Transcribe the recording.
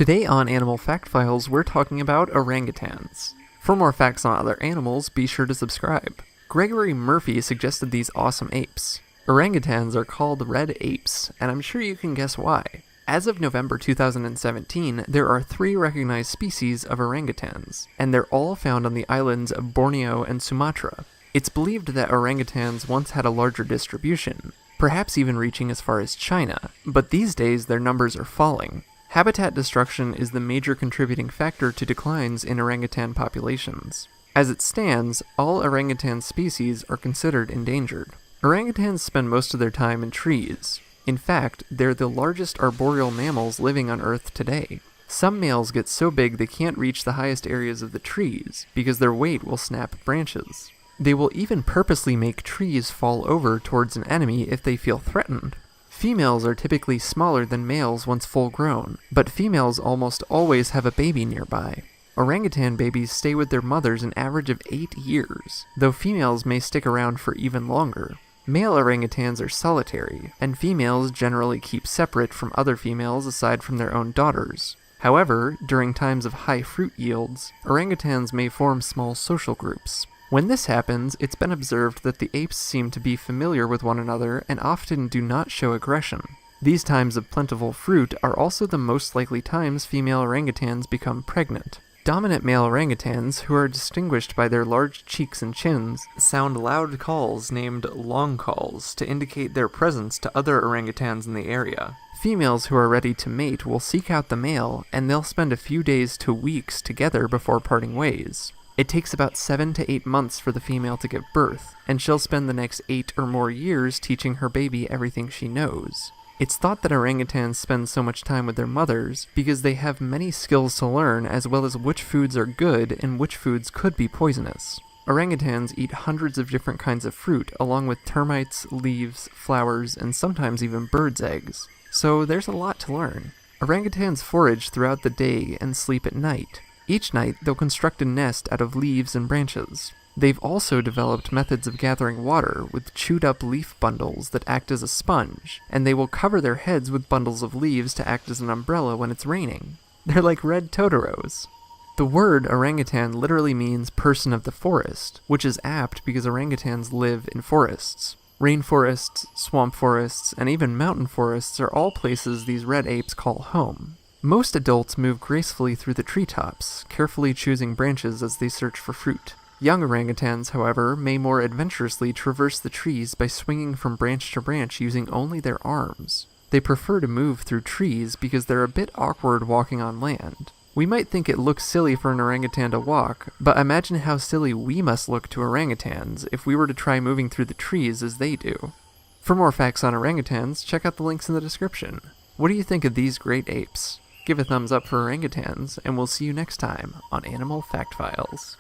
Today on Animal Fact Files, we're talking about orangutans. For more facts on other animals, be sure to subscribe. Gregory Murphy suggested these awesome apes. Orangutans are called red apes, and I'm sure you can guess why. As of November 2017, there are 3 recognized species of orangutans, and they're all found on the islands of Borneo and Sumatra. It's believed that orangutans once had a larger distribution, perhaps even reaching as far as China, but these days their numbers are falling. Habitat destruction is the major contributing factor to declines in orangutan populations. As it stands, all orangutan species are considered endangered. Orangutans spend most of their time in trees. In fact, they're the largest arboreal mammals living on Earth today. Some males get so big they can't reach the highest areas of the trees because their weight will snap branches. They will even purposely make trees fall over towards an enemy if they feel threatened. Females are typically smaller than males once full grown, but females almost always have a baby nearby. Orangutan babies stay with their mothers an average of 8 years, though females may stick around for even longer. Male orangutans are solitary, and females generally keep separate from other females aside from their own daughters. However, during times of high fruit yields, orangutans may form small social groups. When this happens, it's been observed that the apes seem to be familiar with one another and often do not show aggression. These times of plentiful fruit are also the most likely times female orangutans become pregnant. Dominant male orangutans, who are distinguished by their large cheeks and chins, sound loud calls named long calls to indicate their presence to other orangutans in the area. Females who are ready to mate will seek out the male, and they'll spend a few days to weeks together before parting ways. It takes about 7 to 8 months for the female to give birth, and she'll spend the next 8 or more years teaching her baby everything she knows. It's thought that orangutans spend so much time with their mothers because they have many skills to learn, as well as which foods are good and which foods could be poisonous. Orangutans eat hundreds of different kinds of fruit, along with termites, leaves, flowers, and sometimes even birds' eggs. So there's a lot to learn. Orangutans forage throughout the day and sleep at night. Each night, they'll construct a nest out of leaves and branches. They've also developed methods of gathering water with chewed-up leaf bundles that act as a sponge, and they will cover their heads with bundles of leaves to act as an umbrella when it's raining. They're like red Totoros. The word orangutan literally means person of the forest, which is apt because orangutans live in forests. Rainforests, swamp forests, and even mountain forests are all places these red apes call home. Most adults move gracefully through the treetops, carefully choosing branches as they search for fruit. Young orangutans, however, may more adventurously traverse the trees by swinging from branch to branch using only their arms. They prefer to move through trees because they're a bit awkward walking on land. We might think it looks silly for an orangutan to walk, but imagine how silly we must look to orangutans if we were to try moving through the trees as they do. For more facts on orangutans, check out the links in the description. What do you think of these great apes? Give a thumbs up for orangutans, and we'll see you next time on Animal Fact Files.